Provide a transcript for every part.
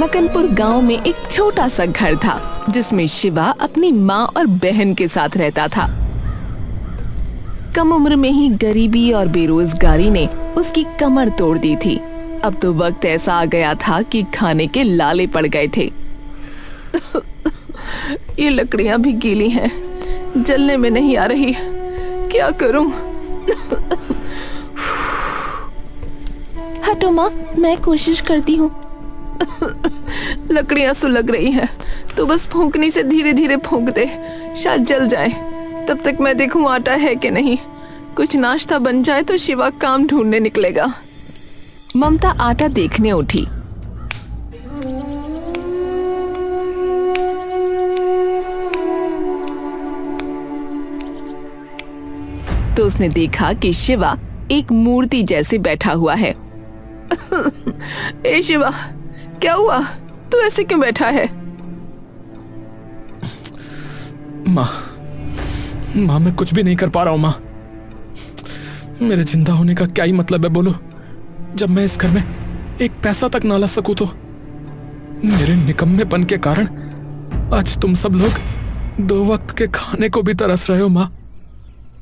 मकनपुर गांव में एक छोटा सा घर था जिसमें शिवा अपनी माँ और बहन के साथ रहता था। कम उम्र में ही गरीबी और बेरोजगारी ने उसकी कमर तोड़ दी थी। अब तो वक्त ऐसा आ गया था कि खाने के लाले पड़ गए थे। ये लकड़ियां भी गीली हैं, जलने में नहीं आ रही, क्या करूं? हटो माँ, मैं कोशिश करती हूँ। लकड़ियां सुलग रही हैं, तो बस फूंकनी से धीरे धीरे फूंक दे, शायद जल जाए। तब तक मैं देखूं आटा है कि नहीं। कुछ नाश्ता बन जाए तो शिवा काम ढूंढने निकलेगा। ममता आटा देखने उठी। तो उसने देखा कि शिवा एक मूर्ति जैसे बैठा हुआ है। ए शिवा, क्या हुआ? तू ऐसे क्यों बैठा है? माँ मैं कुछ भी नहीं कर पा रहा हूँ। माँ, मेरे जिंदा होने का क्या ही मतलब है बोलो, जब मैं इस घर में एक पैसा तक ना ला सकूं तो। मेरे निकम्मेपन के कारण आज तुम सब लोग 2 वक्त के खाने को भी तरस रहे हो। माँ,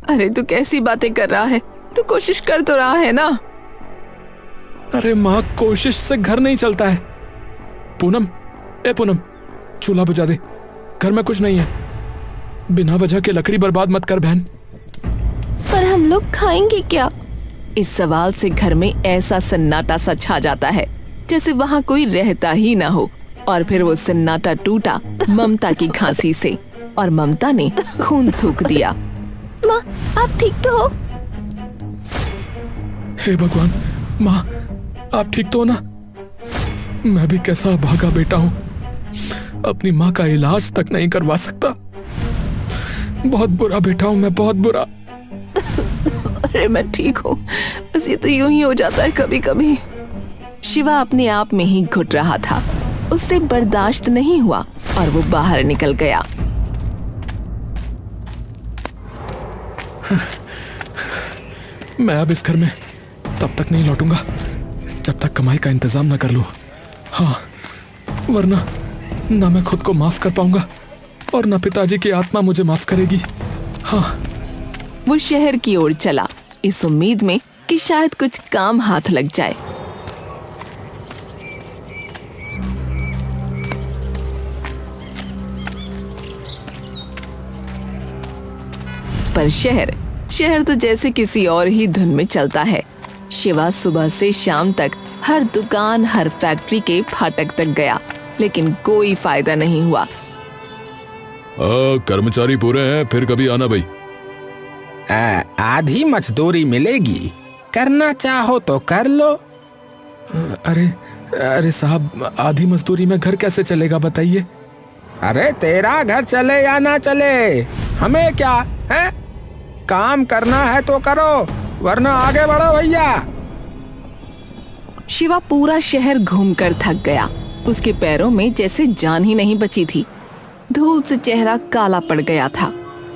अरे तू कैसी बातें कर रहा है? तू कोशिश कर तो रहा है ना। अरे माँ, कोशिश से घर नहीं चलता है। पूनम, ए पूनम, चूल्हा बुझा दे, घर में कुछ नहीं है। बिना वजह के लकड़ी बर्बाद मत कर बहन। पर हम लोग खाएंगे क्या? इस सवाल से घर में ऐसा सन्नाटा सा छा जाता है जैसे वहाँ कोई रहता ही ना हो। और फिर वो सन्नाटा टूटा ममता की खांसी से, और ममता ने खून थूक दिया। माँ, आप ठीक तो हो? हे भगवान, माँ आप ठीक तो हो ना? मैं भी कैसा भागा बेटा हूँ, अपनी माँ का इलाज तक नहीं करवा सकता। बहुत बुरा बेटा हूँ मैं, बहुत बुरा। अरे मैं ठीक हूँ, बस ये तो यूं ही हो जाता है कभी कभी। शिवा अपने आप में ही घुट रहा था। उससे बर्दाश्त नहीं हुआ और वो बाहर निकल गया। मैं अब इस घर में तब तक नहीं लौटूंगा जब तक कमाई का इंतजाम न कर लूं। हाँ, वरना ना मैं खुद को माफ कर पाऊंगा और ना पिताजी की आत्मा मुझे माफ करेगी। हाँ। वो शहर की ओर चला, इस उम्मीद में कि शायद कुछ काम हाथ लग जाए। पर शहर तो जैसे किसी और ही धुन में चलता है। शिवा सुबह से शाम तक हर दुकान, हर फैक्ट्री के फाटक तक गया, लेकिन कोई फायदा नहीं हुआ। कर्मचारी पूरे हैं, फिर कभी आना भाई। आधी मजदूरी मिलेगी, करना चाहो तो कर लो। अरे साहब, आधी मजदूरी में घर कैसे चलेगा बताइए? अरे तेरा घर चले या ना चले, हमें क्या है? काम करना है तो करो, वरना आगे बढ़ो भैया। शिवा पूरा शहर घूमकर थक गया। उसके पैरों में जैसे जान ही नहीं बची थी। धूल से चेहरा काला पड़ गया था,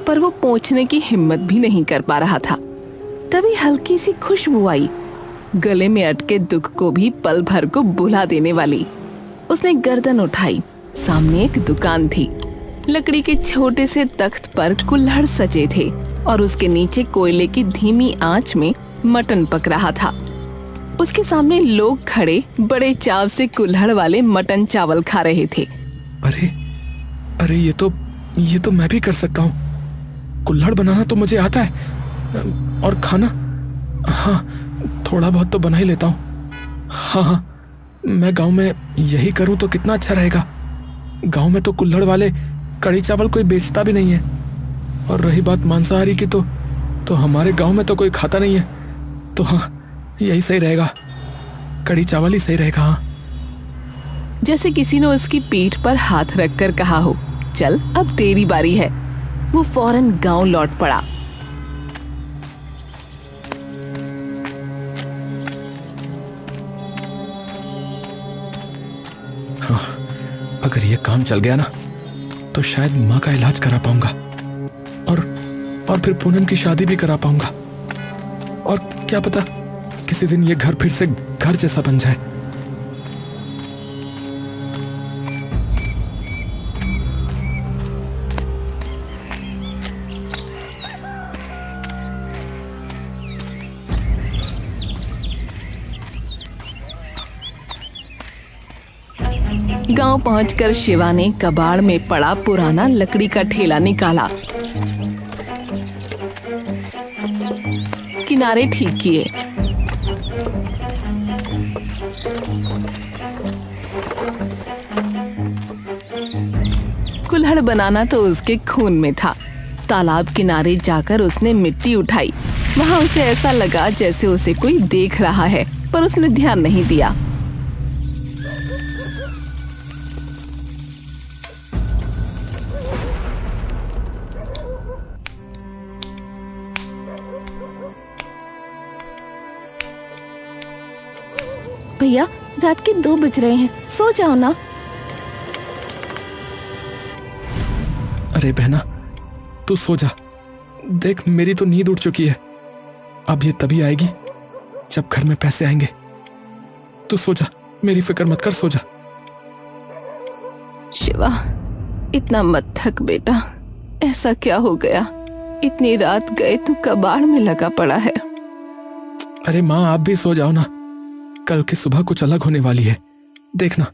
पर वो पोंछने की हिम्मत भी नहीं कर पा रहा था। तभी हल्की सी खुशबू आई, गले में अटके दुख को भी पल भर को बुला देने वाली। उसने गर्दन उठाई। सामने एक दुकान थी। लकड़ी के छोटे से तख्त पर कुल्हड़ सजे थे और उसके नीचे कोयले की धीमी आंच में मटन पक रहा था। उसके सामने लोग खड़े बड़े चाव से कुल्हड़ वाले मटन चावल खा रहे थे। अरे ये तो मैं भी कर सकता हूँ। कुल्हड़ बनाना तो मुझे आता है, और खाना, हाँ थोड़ा बहुत तो बना ही लेता हूँ। हाँ, मैं गांव में यही करूँ तो कितना अच्छा रहेगा। गांव में तो कुल्हड़ वाले कड़ी चावल कोई बेचता भी नहीं है। और रही बात मांसाहारी की, तो हमारे गांव में तो कोई खाता नहीं है। तो हाँ, यही सही रहेगा, कड़ी चावल ही सही रहेगा। हाँ। जैसे किसी ने उसकी पीठ पर हाथ रखकर कहा हो, चल अब तेरी बारी है। वो फौरन गांव लौट पड़ा। हाँ, अगर ये काम चल गया ना तो शायद माँ का इलाज करा पाऊंगा और फिर पूनम की शादी भी करा पाऊंगा। और क्या पता किसी दिन ये घर फिर से घर जैसा बन जाए। गांव पहुंचकर शिवा ने कबाड़ में पड़ा पुराना लकड़ी का ठेला निकाला, किनारे ठीक किए। कुल्हड़ बनाना तो उसके खून में था। तालाब किनारे जाकर उसने मिट्टी उठाई। वहां उसे ऐसा लगा जैसे उसे कोई देख रहा है, पर उसने ध्यान नहीं दिया। भैया, रात के 2 बज रहे हैं, सो जाओ ना। अरे बहना, तू सो जा। देख, मेरी तो नींद उड़ चुकी है। अब ये तभी आएगी जब घर में पैसे आएंगे। तू सो जा, मेरी फिक्र मत कर, सो जा। शिवा, इतना मत थक बेटा। ऐसा क्या हो गया? इतनी रात गए तू कबाड़ में लगा पड़ा है। अरे माँ, आप भी सो जाओ ना। कल की सुबह कुछ अलग होने वाली है, देखना।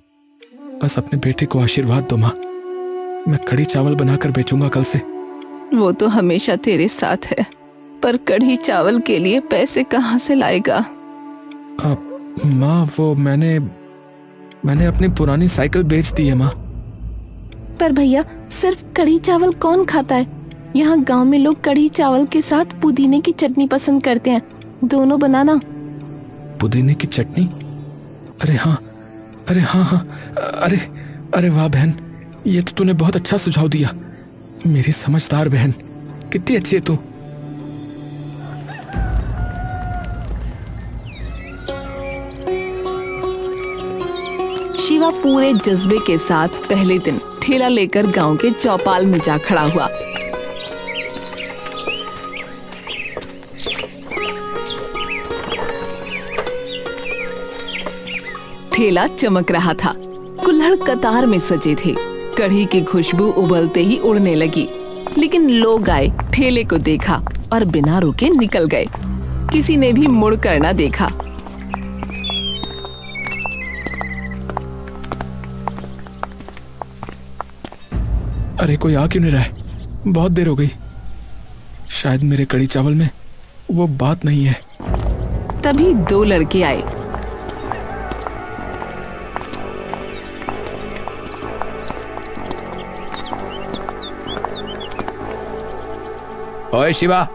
बस अपने बेटे को आशीर्वाद दो माँ। मैं कढ़ी चावल बनाकर बेचूंगा कल से। वो तो हमेशा तेरे साथ है, पर कढ़ी चावल के लिए पैसे कहाँ से लाएगा? माँ, वो मैंने अपनी पुरानी साइकिल बेच दी है माँ। पर भैया, सिर्फ कढ़ी चावल कौन खाता है? यहाँ गांव में लोग कढ़ी चावल के साथ पुदीने की चटनी पसंद करते हैं। दोनों बनाना। पुदीने की चटनी? अरे हाँ, अरे वाह बहन, ये तो तूने बहुत अच्छा सुझाव दिया। मेरी समझदार बहन, कितनी अच्छी है तू। शिवा पूरे जज्बे के साथ पहले दिन ठेला लेकर गांव के चौपाल में जा खड़ा हुआ। ठेला चमक रहा था। कुल्हड़ कतार में सजे थे। कढ़ी की खुशबू उबलते ही उड़ने लगी। लेकिन लोग आए, ठेले को देखा और बिना रुके निकल गए। किसी ने भी मुड़ कर ना देखा। अरे कोई आ क्यों नहीं रहा है? बहुत देर हो गई। शायद मेरे कढ़ी चावल में वो बात नहीं है। तभी 2 लड़के आए। ओए शिवा,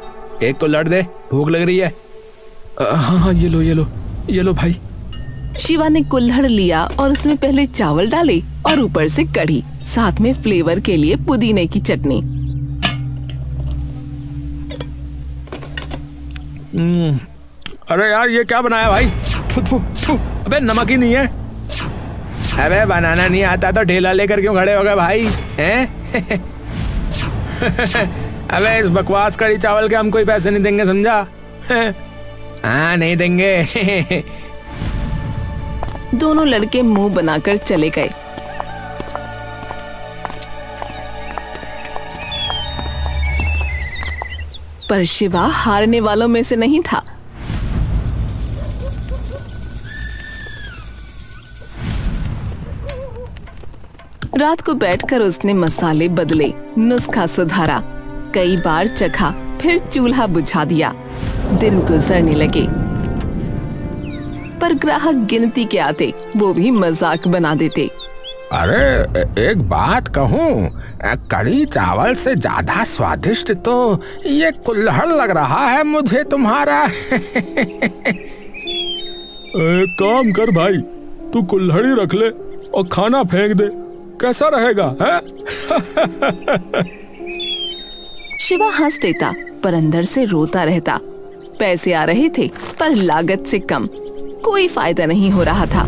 एक को लड़ दे, भूख लग रही है। हाँ, ये लो भाई। शिवा ने कुल्हड़ लिया और उसमें पहले चावल डाले और ऊपर से कढ़ी, साथ में फ्लेवर के लिए पुदीने की चटनी। अरे यार, ये क्या बनाया भाई? अबे नमक ही नहीं है। अबे बनाना नहीं आता तो ठेला लेकर क्यों खड़े हो गए भाई? हैं? अबे इस बकवास कढ़ी चावल के हम कोई पैसे नहीं देंगे, समझा? हाँ, नहीं देंगे। दोनों लड़के मुंह बनाकर चले गए। पर शिवा हारने वालों में से नहीं था। रात को बैठकर उसने मसाले बदले, नुस्खा सुधारा, कई बार चखा, फिर चूल्हा बुझा दिया। दिन गुजरने लगे, पर ग्राहक गिनती के आते वो भी मजाक बना देते। अरे एक बात कहूँ, कढ़ी चावल से ज्यादा स्वादिष्ट तो ये कुल्हड़ लग रहा है मुझे तुम्हारा। एक काम कर भाई, तू कुल्हड़ी रख ले और खाना फेंक दे, कैसा रहेगा है? शिवा हंस देता, पर अंदर से रोता रहता। पैसे आ रहे थे, पर लागत से कम, कोई फायदा नहीं हो रहा था।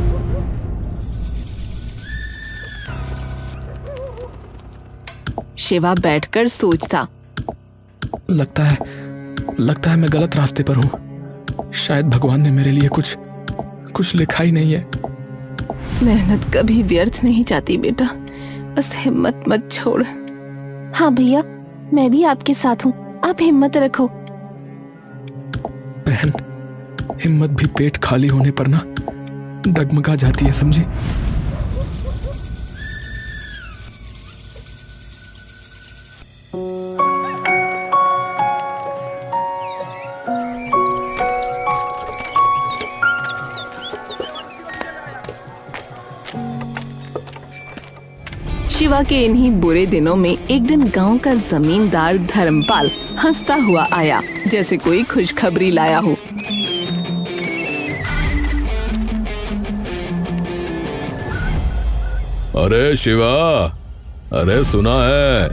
शिवा बैठकर सोचता। लगता है मैं गलत रास्ते पर हूँ। शायद भगवान ने मेरे लिए कुछ लिखा ही नहीं है। मेहनत कभी व्यर्थ नहीं जाती बेटा, बस हिम्मत मत छोड़। हाँ भैया, मैं भी आपके साथ हूँ, आप हिम्मत रखो। बहन, हिम्मत भी पेट खाली होने पर ना डगमगा जाती है, समझी? शिवा के इन्हीं बुरे दिनों में एक दिन गांव का जमींदार धर्मपाल हंसता हुआ आया, जैसे कोई खुशखबरी लाया हो। अरे शिवा, अरे सुना है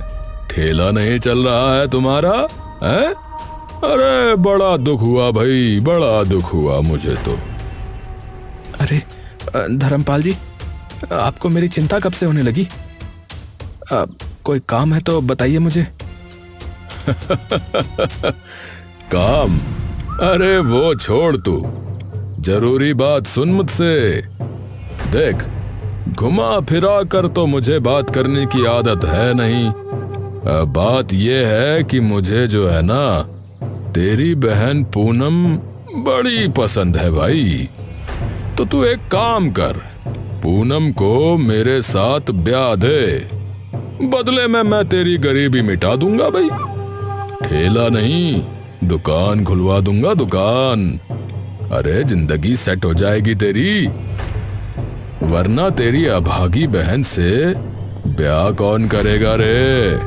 ठेला नहीं चल रहा है तुम्हारा, हैं? अरे बड़ा दुख हुआ भाई, बड़ा दुख हुआ मुझे तो। अरे धर्मपाल जी, आपको मेरी चिंता कब से होने लगी? कोई काम है तो बताइए मुझे। काम? अरे वो छोड़ तू, जरूरी बात सुन मुझसे। देख, घुमा फिरा कर तो मुझे बात करने की आदत है नहीं। बात ये है कि मुझे जो है ना, तेरी बहन पूनम बड़ी पसंद है भाई। तो तू एक काम कर, पूनम को मेरे साथ ब्याह दे, बदले में मैं तेरी गरीबी मिटा दूंगा भाई। ठेला नहीं, दुकान खुलवा दूंगा, दुकान। अरे जिंदगी सेट हो जाएगी तेरी, वरना तेरी अभागी बहन से ब्याह कौन करेगा रे?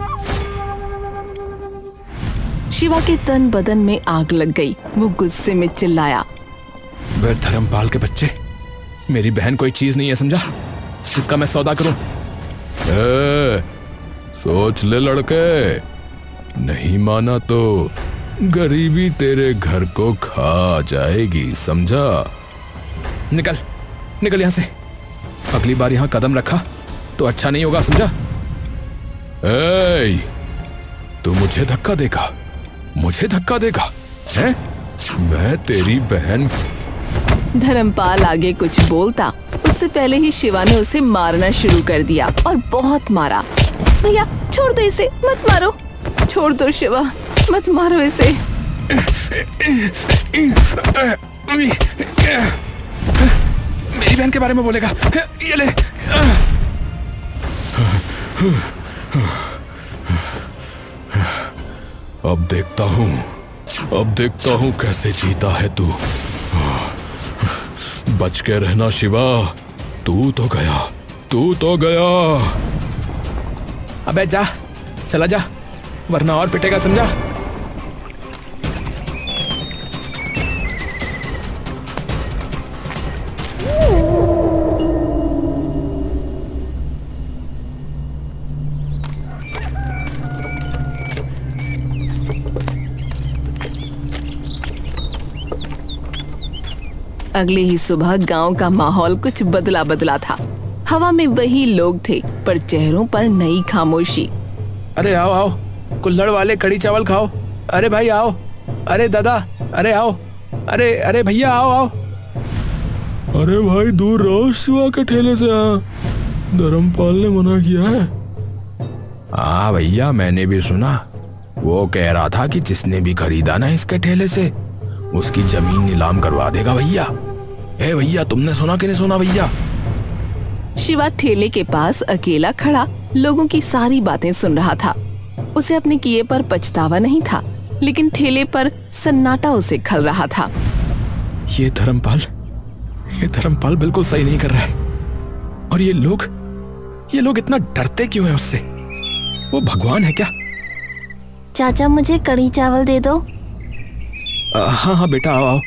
शिवा के तन बदन में आग लग गई। वो गुस्से में चिल्लाया, वे धर्मपाल के बच्चे, मेरी बहन कोई चीज नहीं है समझा, जिसका मैं सौदा करूं। सोच ले लड़के, नहीं माना तो गरीबी तेरे घर को खा जाएगी, समझा? निकल निकल यहां से, अगली बार यहां कदम रखा तो अच्छा नहीं होगा, समझा? तू मुझे धक्का देगा, मुझे धक्का देगा हैं? मैं तेरी बहन। धर्मपाल आगे कुछ बोलता उससे पहले ही शिवा ने उसे मारना शुरू कर दिया, और बहुत मारा। भैया छोड़ दो इसे, मत मारो, छोड़ दो शिवा, मत मारो इसे। मेरी बहन के बारे में बोलेगा, ये ले। अब देखता हूं कैसे जीता है तू। बच के रहना शिवा, तू तो गया। अबे जा, चला जा, वरना और पिटेगा, समझा? अगली ही सुबह गांव का माहौल कुछ बदला बदला था। हवा में वही लोग थे, पर चेहरों पर नई खामोशी। अरे आओ आओ, कुल्हड़ वाले कड़ी चावल खाओ। अरे भाई आओ, अरे दादा, अरे आओ, अरे भैया आओ आओ। अरे भाई दूर रहो शिवा के ठेले से, धर्मपाल ने मना किया है। हाँ भैया, मैंने भी सुना, वो कह रहा था कि जिसने भी खरीदा ना इसके ठेले से, उसकी जमीन नीलाम करवा देगा भैया। भैया तुमने सुना कि नहीं सुना भैया? शिवा ठेले के पास अकेला खड़ा लोगों की सारी बातें सुन रहा था। उसे अपने किए पर पछतावा नहीं था, लेकिन ठेले पर सन्नाटा उसे खल रहा था। ये धर्मपाल बिल्कुल सही नहीं कर रहा है। और ये लोग इतना डरते क्यों हैं उससे? वो भगवान है क्या? चाचा मुझे कड़ी चावल दे दो। हाँ हाँ बेटा, आओ आओ।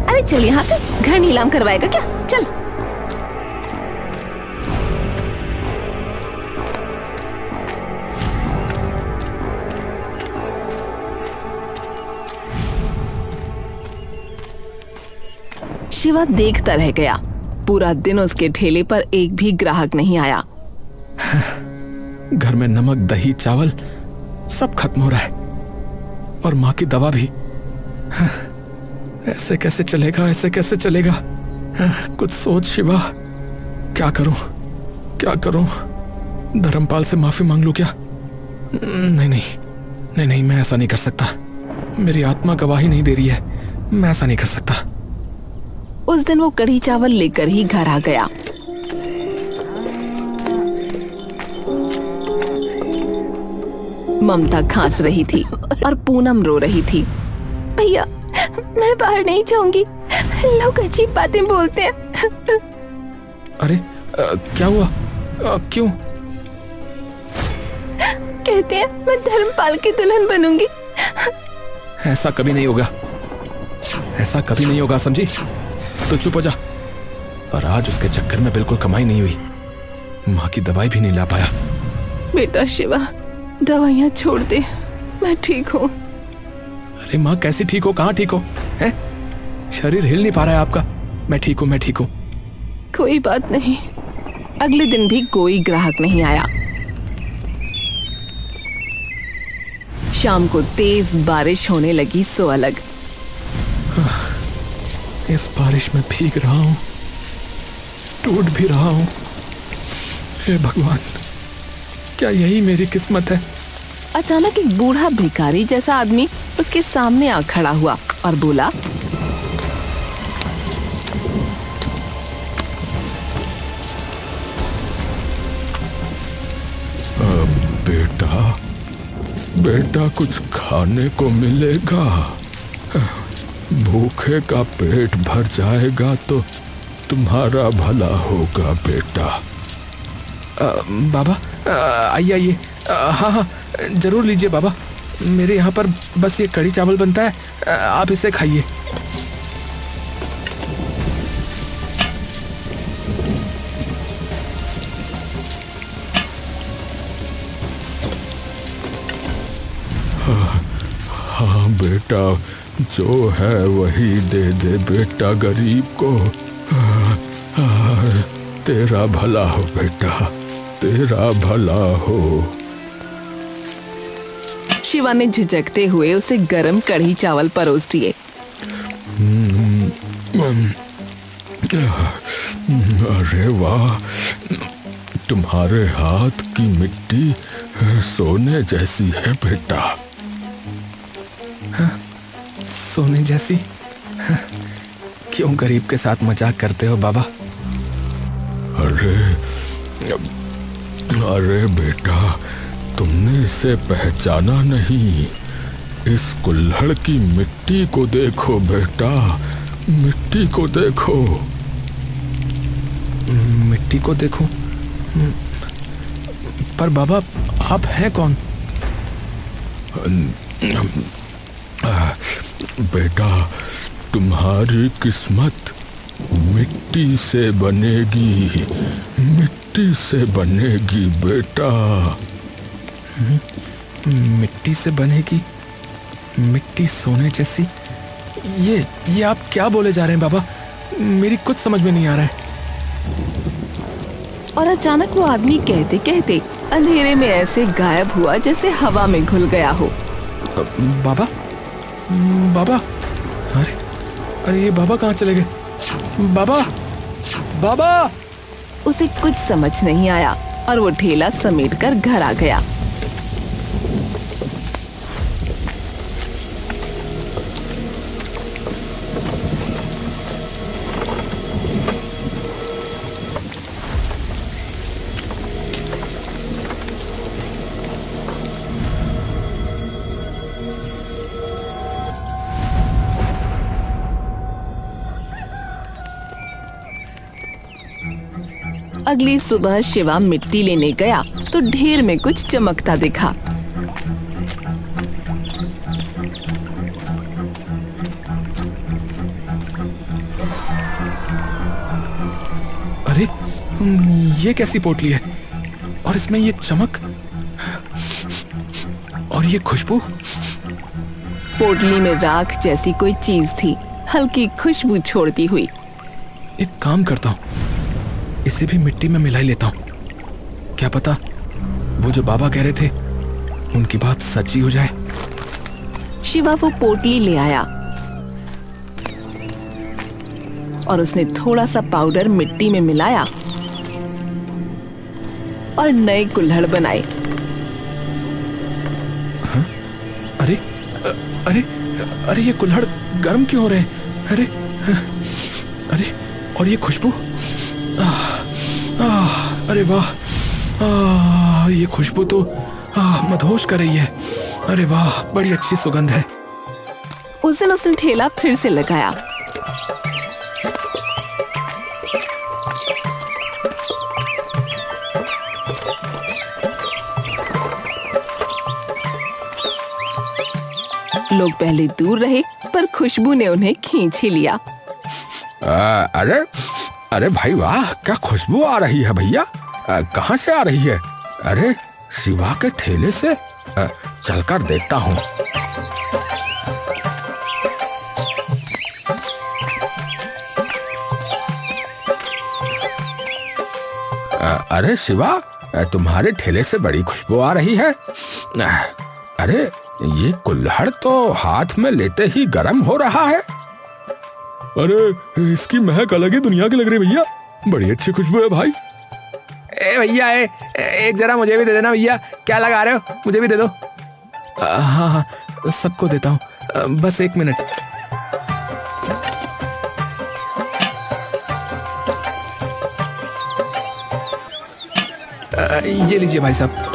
अरे चल यहाँ से, घर नीलाम करवाएगा क्या? चल। शिवा देखता रह गया। पूरा दिन उसके ठेले पर एक भी ग्राहक नहीं आया। घर में नमक, दही, चावल सब खत्म हो रहा है, और माँ की दवा भी। ऐसे कैसे चलेगा, ऐसे कैसे चलेगा? कुछ सोच शिवा, क्या करूं? धर्मपाल से माफी मांग लूं क्या? नहीं, मैं ऐसा नहीं कर सकता। मेरी आत्मा गवाही नहीं दे रही है, मैं ऐसा नहीं कर सकता। उस दिन वो कढ़ी चावल लेकर ही घर आ गया। ममता खांस रही थी और पूनम रो रही थी। भैया मैं बाहर नहीं जाऊंगी, लोग अजीब बातें बोलते हैं। अरे क्या हुआ? क्यों? कहते हैं मैं धर्मपाल की दुल्हन बनूंगी। ऐसा कभी नहीं होगा, ऐसा कभी नहीं होगा, समझी? तो चुप हो जा। पर आज उसके चक्कर में बिल्कुल कमाई नहीं हुई, माँ की दवाई भी नहीं ला पाया। बेटा शिवा, दवाइयाँ छोड़ दे, मैं ठीक हूँ। अरे माँ कैसी ठीक हो, कहाँ ठीक हो? हैं? शरीर हिल नहीं पा रहा है आपका। मैं ठीक हूँ, मैं ठीक हूँ। कोई बात नहीं। अगले दिन भी कोई ग्राहक नहीं आया। शाम को तेज बारिश होने लगी सो अलग। इस बारिश में भीग रहा हूँ, टूट भी रहा हूँ। हे भगवान, क्या यही मेरी किस्मत है? अचानक एक बूढ़ा भिखारी जैसा आदमी उसके सामने आ खड़ा हुआ और बोला, बेटा, बेटा कुछ खाने को मिलेगा? भूखे का पेट भर जाएगा तो तुम्हारा भला होगा बेटा। बाबा आइए आइए। हाँ हाँ जरूर लीजिए बाबा, मेरे यहाँ पर बस ये कढ़ी चावल बनता है, आप इसे खाइए। हाँ बेटा, जो है वही दे दे बेटा गरीब को। तेरा भला हो बेटा, तेरा भला हो। शिवा ने झिझकते हुए उसे गरम कढ़ी चावल परोस दिए। अरे वाह, तुम्हारे हाथ की मिट्टी सोने जैसी है बेटा। सोने जैसी? क्यों गरीब के साथ मजाक करते हो बाबा? अरे बेटा, तुमने इसे पहचाना नहीं। इस कुल्हड़ की मिट्टी को देखो बेटा, मिट्टी को देखो। मिट्टी को देखूं? पर बाबा आप हैं कौन? बेटा, तुम्हारी किस्मत मिट्टी से बनेगी, मिट्टी से बनेगी बेटा। मिट्टी से बनेगी? मिट्टी सोने जैसी? ये आप क्या बोले जा रहे हैं बाबा? मेरी कुछ समझ में नहीं आ रहा है। और अचानक वो आदमी कहते कहते अंधेरे में ऐसे गायब हुआ जैसे हवा में घुल गया हो। बाबा, बाबा, अरे ये बाबा कहाँ चले गए? बाबा, बाबा! उसे कुछ समझ नहीं आया और वो ठेला समेटकर घर आ गया। अगली सुबह शिवा मिट्टी लेने गया तो ढेर में कुछ चमकता दिखा। अरे ये कैसी पोटली है? और इसमें ये चमक और ये खुशबू? पोटली में राख जैसी कोई चीज थी, हल्की खुशबू छोड़ती हुई। एक काम करता हूँ, इसे भी मिट्टी में मिला ही लेता हूँ। क्या पता वो जो बाबा कह रहे थे उनकी बात सच्ची हो जाए। शिवा वो पोटली ले आया और उसने थोड़ा सा पाउडर मिट्टी में मिलाया और नए कुल्हड़ बनाए। अरे अरे अरे ये कुल्हड़ गर्म क्यों हो रहे हैं? अरे अरे और ये खुशबू? अरे वाह, ये खुशबू तो मदहोश कर रही है। अरे वाह, बड़ी अच्छी सुगंध है। उस दिन उसने ठेला फिर से लगाया। लोग पहले दूर रहे पर खुशबू ने उन्हें खींच ही लिया। अरे अरे भाई वाह, क्या खुशबू आ रही है भैया। कहाँ से आ रही है? अरे शिवा के ठेले से। चलकर देखता हूँ। अरे शिवा, तुम्हारे ठेले से बड़ी खुशबू आ रही है। अरे ये कुल्हड़ तो हाथ में लेते ही गर्म हो रहा है। अरे इसकी महक अलग ही दुनिया की लग रही भैया, बड़ी अच्छी खुशबू है भाई। ए भैया, एक जरा मुझे भी दे देना भैया। क्या लगा रहे हो? मुझे भी दे दो। हाँ हाँ, सबको देता हूँ, बस 1 मिनट। ये लीजिए भाई साहब।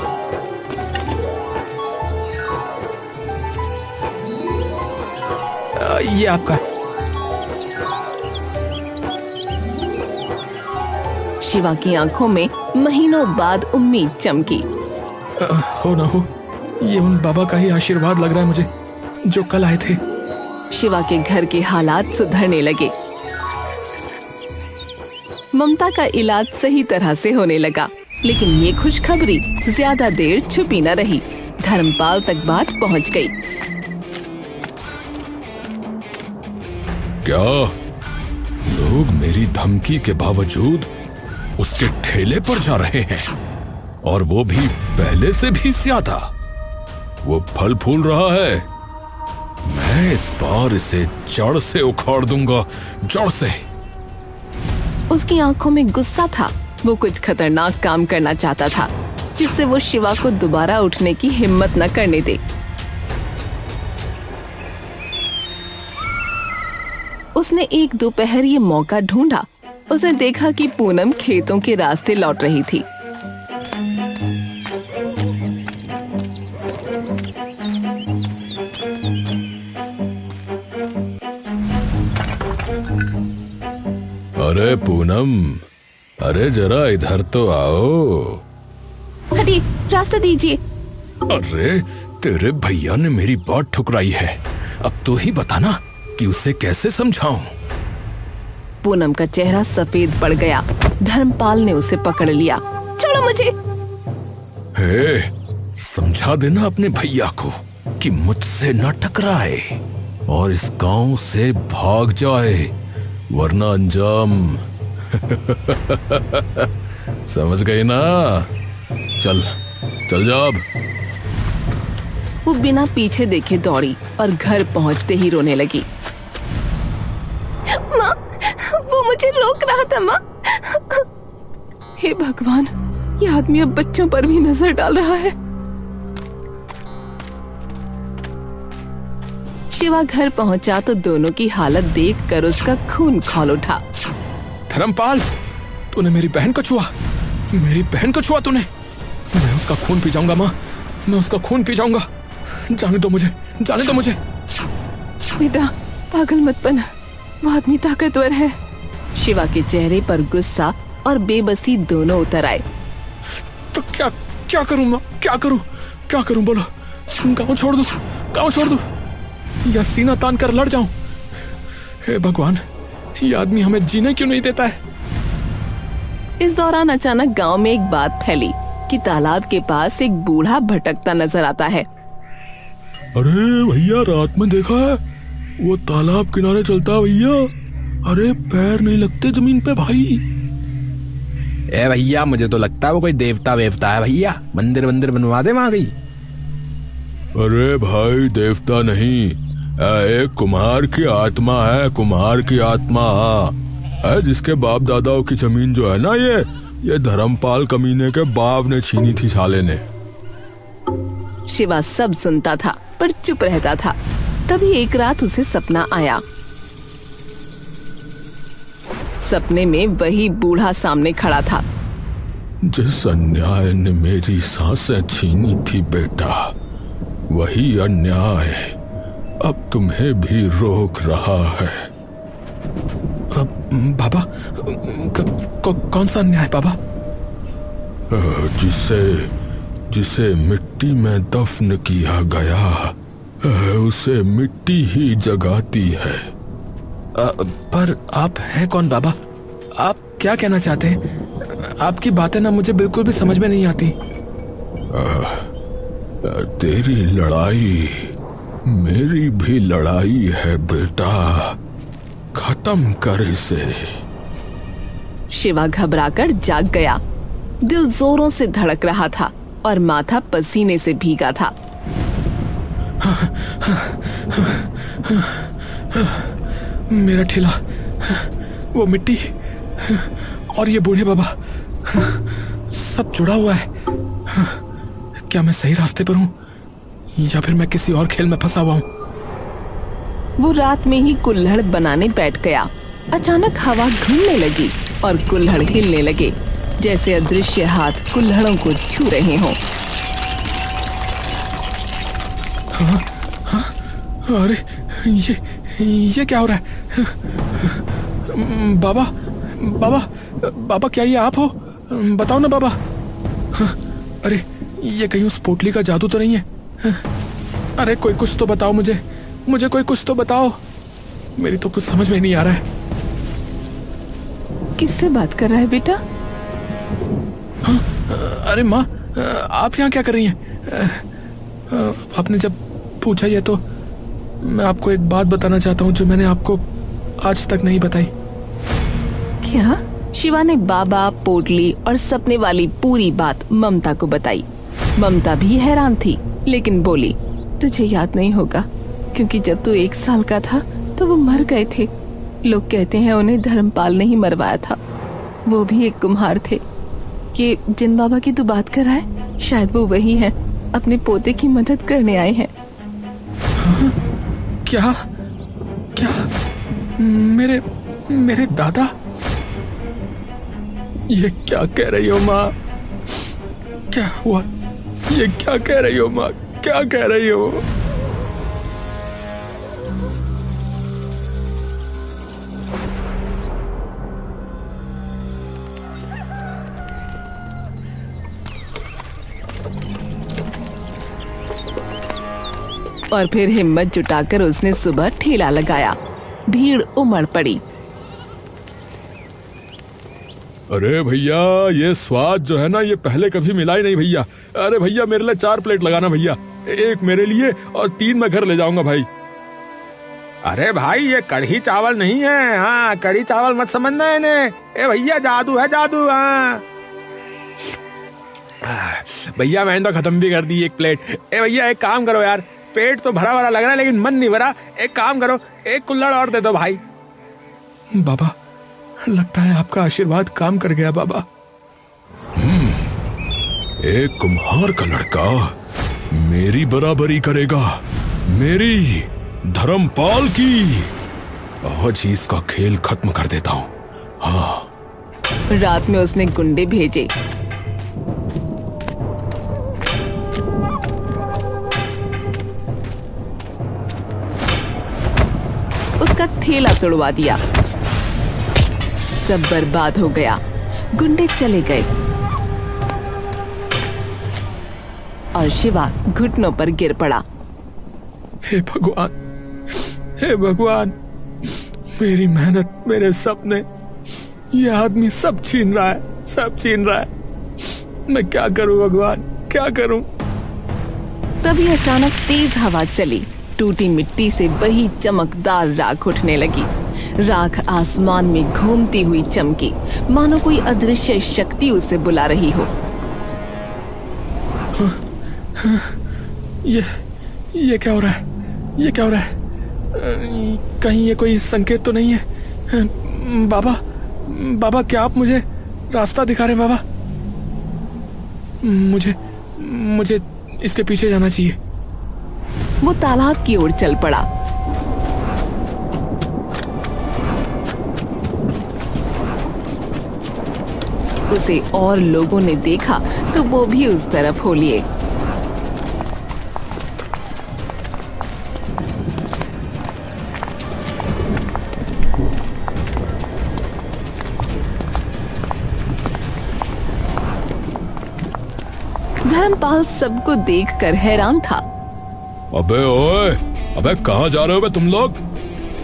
ये आपका। शिवा की आंखों में महीनों बाद उम्मीद चमकी। हो ना हो, ये उन बाबा का ही आशीर्वाद लग रहा है मुझे, जो कल आए थे। शिवा के घर के हालात सुधरने लगे। ममता का इलाज सही तरह से होने लगा, लेकिन ये खुशखबरी ज्यादा देर छुपी न रही। धर्मपाल तक बात पहुंच गई। क्या लोग मेरी धमकी के बावजूद उसके ठेले पर जा रहे हैं, और वो भी पहले से भी ज्यादा। वो फल फूल रहा है, मैं इस बार इसे जड़ से उखाड़ दूंगा, जड़ से। उसकी आंखों में गुस्सा था। वो कुछ खतरनाक काम करना चाहता था, जिससे वो शिवा को दोबारा उठने की हिम्मत न करने दे। उसने एक दोपहर ये मौका ढूंढा। उसने देखा कि पूनम खेतों के रास्ते लौट रही थी। अरे पूनम, अरे जरा इधर तो आओ। हटी, रास्ता दीजिए। अरे तेरे भैया ने मेरी बात ठुकराई है, अब तो ही बताना कि उसे कैसे समझाऊं। पूनम का चेहरा सफेद पड़ गया। धर्मपाल ने उसे पकड़ लिया। छोड़ो मुझे। हे, समझा देना अपने भैया को कि मुझसे न टकराए और इस गांव से भाग जाए, वरना अंजाम समझ गई ना? चल चल जा अब। वो बिना पीछे देखे दौड़ी और घर पहुंचते ही रोने लगी। माँ, वो मुझे रोक रहा था माँ। हे भगवान, ये आदमी अब बच्चों पर भी नजर डाल रहा है। शिवा घर पहुंचा तो दोनों की हालत देखकर उसका खून खौल उठा। धर्मपाल, तूने मेरी बहन को छुआ, मेरी बहन को छुआ तूने। मैं उसका खून पी जाऊंगा माँ, मैं उसका खून पी जाऊंगा। जाने दो मुझे, जाने दो मुझे। बेटा पागल मत बन, वो आदमी ताकतवर है। शिवा के चेहरे पर गुस्सा और बेबसी दोनों उतर आए। तो क्या क्या करूं माँ, क्या करूं, क्या करूं बोलो? गाँव छोड़ दूं, गाँव छोड़ दूं या सीना तान कर लड़ जाऊं? हे भगवान, ये आदमी हमें जीने क्यों नहीं देता है? इस दौरान अचानक गांव में एक बात फैली कि तालाब के पास एक बूढ़ा भटकता नजर आता है। अरे भैया, रात में देखा है? वो तालाब किनारे चलता है भैया। अरे पैर नहीं लगते जमीन पे भाई। ए भैया, मुझे तो लगता है वो कोई देवता वेवता है भैया। मंदिर वंदिर बनवा दे वहां गई। अरे भाई, देवता नहीं, एक कुम्हार की आत्मा है, कुम्हार की आत्मा है, जिसके बाप दादाओं की जमीन जो है ना, ये धर्मपाल कमीने के बाप ने छीनी थी साले ने। शिवा सब सुनता था पर चुप रहता था। तभी एक रात उसे सपना आया। सपने में वही बूढ़ा सामने खड़ा था। जिस अन्याय ने मेरी सांसें छीनी थी बेटा, वही अन्याय अब तुम्हें भी रोक रहा है। बाबा, कौन सा अन्याय बाबा? जिसे जिसे मिट्टी में दफन किया गया उसे मिट्टी ही जगाती है। पर आप हैं कौन बाबा? आप क्या कहना चाहते हैं? आपकी बातें ना मुझे बिल्कुल भी समझ में नहीं आती। तेरी लड़ाई मेरी भी लड़ाई है बेटा, खत्म कर इसे। शिवा घबराकर जाग गया। दिल जोरों से धड़क रहा था और माथा पसीने से भीगा था। मेरा ठेला, वो मिट्टी और ये बूढ़े बाबा, सब जुड़ा हुआ है। क्या मैं सही रास्ते पर हूं या फिर मैं किसी और खेल में फंसा हुआ हूं? वो रात में ही कुल्हड़ बनाने बैठ गया। अचानक हवा घूमने लगी और कुल्हड़ हिलने लगे, जैसे अदृश्य हाथ कुल्हड़ों को छू रहे हों। अरे ये क्या हो रहा है? बाबा बाबा बाबा, क्या ये आप हो? बताओ ना बाबा। अरे ये कहीं उस पोटली का जादू तो नहीं है? अरे कोई कुछ तो बताओ मुझे कोई कुछ तो बताओ। मेरी तो कुछ समझ में नहीं आ रहा है। किससे बात कर रहा है बेटा? अरे माँ, आप यहाँ क्या कर रही हैं? आपने जब पूछा ये तो मैं आपको एक बात बताना चाहता हूँ जो मैंने आपको आज तक नहीं बताई। क्या? शिवा ने बाबा, पोटली और सपने वाली पूरी बात ममता को बताई। ममता भी हैरान थी, लेकिन बोली, तुझे याद नहीं होगा क्योंकि जब तू 1 साल का था तो वो मर गए थे। लोग कहते हैं उन्हें धर्मपाल ने ही मरवाया था। वो भी एक कुम्हार थे। कि जिन बाबा की तू बात कर रहा है, शायद वो वही हैं, अपने पोते की मदद करने आए हैं। क्या क्या मेरे दादा? ये क्या कह रही हो माँ? क्या हुआ? ये क्या कह रही हो माँ? क्या कह रही हो? और फिर हिम्मत जुटाकर उसने सुबह ठेला लगाया। भीड़ उमड़ पड़ी। अरे भैया, ये स्वाद जो है ना, ये पहले कभी मिला ही नहीं भैया। अरे भैया, मेरे लिए 4 प्लेट लगाना भैया, 1 मेरे लिए और 3 मैं घर ले जाऊंगा भाई। अरे भाई, ये कढ़ी चावल नहीं है। हाँ, कढ़ी चावल मत समझना इन्हें। ए भैया, जादू है जादू। हाँ भैया, मैंने तो खत्म भी कर दी 1 प्लेट। ए भैया, एक काम करो यार, पेट तो भरा भरा लग रहा है लेकिन मन नहीं भरा। एक काम करो, 1 कुल्हड़ और दे दो भाई। बाबा, लगता है आपका आशीर्वाद काम कर गया बाबा। एक कुम्हार का लड़का मेरी बराबरी करेगा, मेरी धर्मपाल की। आज ही इसका खेल खत्म कर देता हूँ। हाँ। रात में उसने गुंडे भेजे। उसका ठेला तोड़वा दिया। सब बर्बाद हो गया। गुंडे चले गए और शिवा घुटनों पर गिर पड़ा। हे भगवान, हे भगवान, मेरी मेहनत, मेरे सपने, ये आदमी सब छीन रहा है, सब छीन रहा है। मैं क्या करूं भगवान, क्या करूं? तभी अचानक तेज हवा चली। टूटी मिट्टी से वही चमकदार राख उठने लगी। राख आसमान में घूमती हुई चमकी, मानो कोई अदृश्य शक्ति उसे बुला रही हो। ये क्या हो रहा है? ये क्या हो रहा है? कहीं ये कोई संकेत तो नहीं है? बाबा, बाबा, क्या आप मुझे रास्ता दिखा रहे हैं बाबा? मुझे इसके पीछे जाना चाहिए। वो तालाब की ओर चल पड़ा। उसे और लोगों ने देखा तो वो भी उस तरफ हो लिए। धर्मपाल सबको देखकर हैरान था। अबे ओए, अबे कहाँ जा रहे हो बे तुम लोग?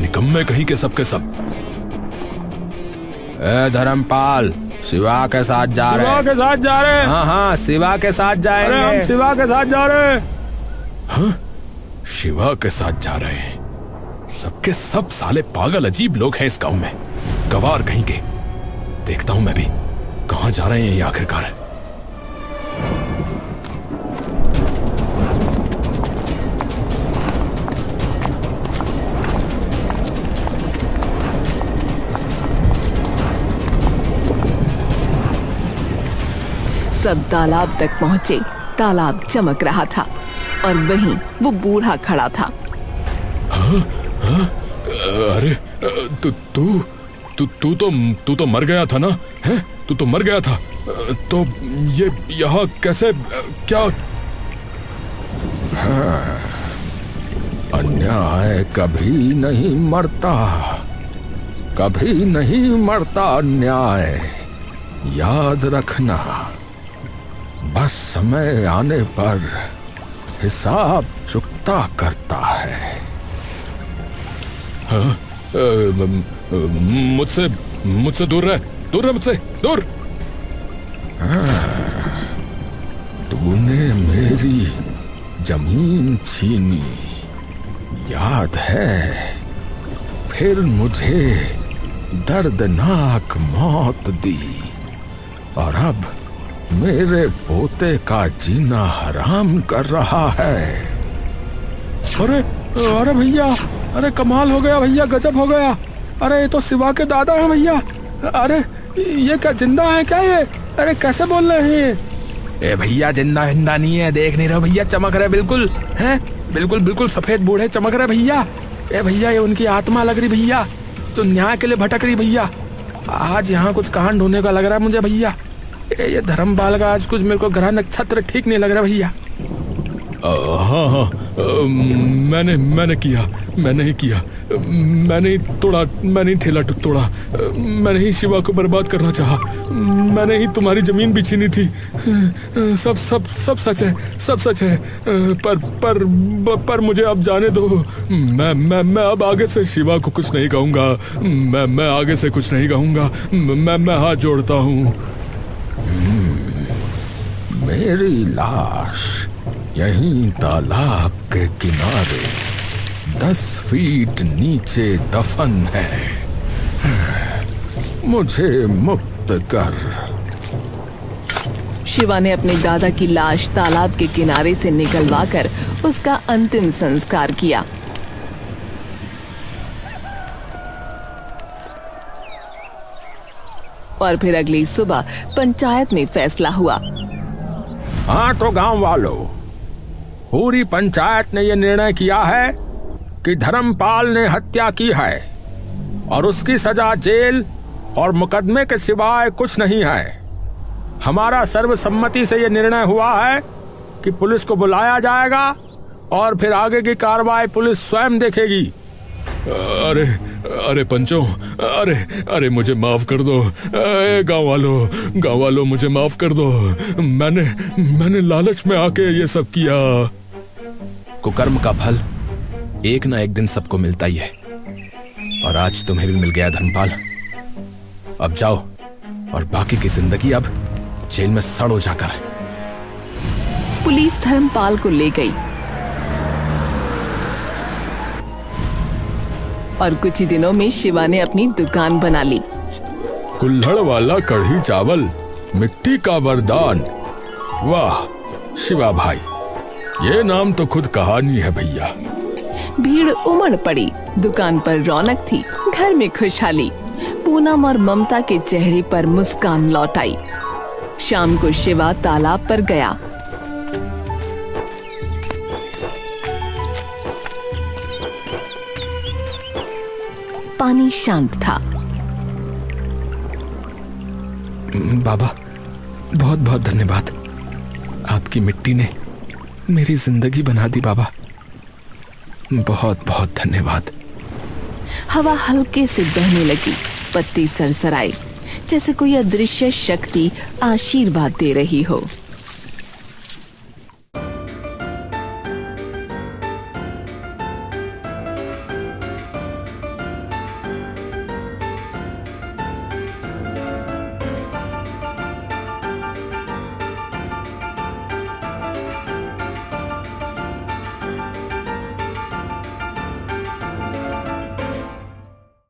निकम्मे कहीं के सब। ए धर्मपाल, शिवा के साथ जा रहे हैं। के साथ जा रहे हैं। हाँ, शिवा के साथ जाएंगे। अरे हम शिवा के साथ जा रहे हैं। हाँ, शिवा के साथ जा रहे हैं। सबके सब साले पागल अजीब लोग हैं इस गांव में, गवार कहीं के। देखता हूं मैं भी कहां जा रहे हैं ये आखिरकार। सब तालाब तक पहुंचे। तालाब चमक रहा था और वहीं वो बूढ़ा खड़ा था। अरे तू तो मर गया था ना? हैं? तू तो मर गया था। तो ये यहाँ कैसे? क्या? अन्याय कभी नहीं मरता, कभी नहीं मरता अन्याय, याद रखना। बस समय आने पर हिसाब चुकता करता है। मुझसे दूर रह मुझसे दूर। तूने मेरी जमीन छीनी, याद है? फिर मुझे दर्दनाक मौत दी और अब मेरे पोते का जीना हराम कर रहा है। अरे भैया, अरे कमाल हो गया भैया, गजब हो गया। अरे ये तो शिवा के दादा हैं भैया। अरे ये क्या जिंदा है क्या ये? अरे कैसे बोल रहे हैं? ए भैया, जिंदा हिंदा नहीं है, देख नहीं रहे भैया, चमक रहे बिल्कुल हैं, बिल्कुल सफेद बूढ़े चमक रहे भैया। ए भैया, ये उनकी आत्मा लग रही भैया, जो न्याय के लिए भटक रही भैया। आज यहाँ कुछ कांड होने का लग रहा है मुझे भैया। ये धर्मपाल का आज कुछ मेरे को ग्रह नक्षत्र ठीक नहीं लग रहा भैया। हाँ, मैंने ही किया। मैंने ही तोड़ा, मैंने ही ठेला तोड़ा, मैंने ही शिवा को बर्बाद करना चाहा, मैंने ही तुम्हारी जमीन भी छीनी थी। सब सच है। पर मुझे अब जाने दो। मैं अब आगे से शिवा को कुछ नहीं कहूँगा। मैं आगे से कुछ नहीं कहूँगा। मैं हाथ जोड़ता हूँ। मेरी लाश यहीं तालाब के किनारे 10 फीट नीचे दफन है। मुझे मुक्त कर। शिवा ने अपने दादा की लाश तालाब के किनारे से निकलवाकर उसका अंतिम संस्कार किया। और फिर अगली सुबह पंचायत में फैसला हुआ। हाँ तो गांव वालों, पूरी पंचायत ने यह निर्णय किया है कि धर्मपाल ने हत्या की है और उसकी सजा जेल और मुकदमे के सिवाय कुछ नहीं है। हमारा सर्वसम्मति से यह निर्णय हुआ है कि पुलिस को बुलाया जाएगा और फिर आगे की कार्रवाई पुलिस स्वयं देखेगी। अरे पंचों, अरे मुझे माफ कर दो। गांव वालों मुझे माफ कर दो। मैंने लालच में आके ये सब किया। कुकर्म का फल एक ना एक दिन सबको मिलता ही है, और आज तुम्हें भी मिल गया धर्मपाल। अब जाओ और बाकी की जिंदगी अब जेल में सड़ो जाकर। पुलिस धर्मपाल को ले गई और कुछ ही दिनों में शिवा ने अपनी दुकान बना ली। कुल्हड़ वाला कढ़ी चावल, मिट्टी का वरदान। वाह शिवा भाई, ये नाम तो खुद कहानी है भैया। भीड़ उमड़ पड़ी। दुकान पर रौनक थी, घर में खुशहाली। पूनम और ममता के चेहरे पर मुस्कान लौट आई। शाम को शिवा तालाब पर गया। पानी शांत था। बाबा, बहुत बहुत धन्यवाद। आपकी मिट्टी ने मेरी जिंदगी बना दी बाबा। बहुत बहुत धन्यवाद। हवा हल्के से बहने लगी, पत्ती सरसराई, जैसे कोई अदृश्य शक्ति आशीर्वाद दे रही हो।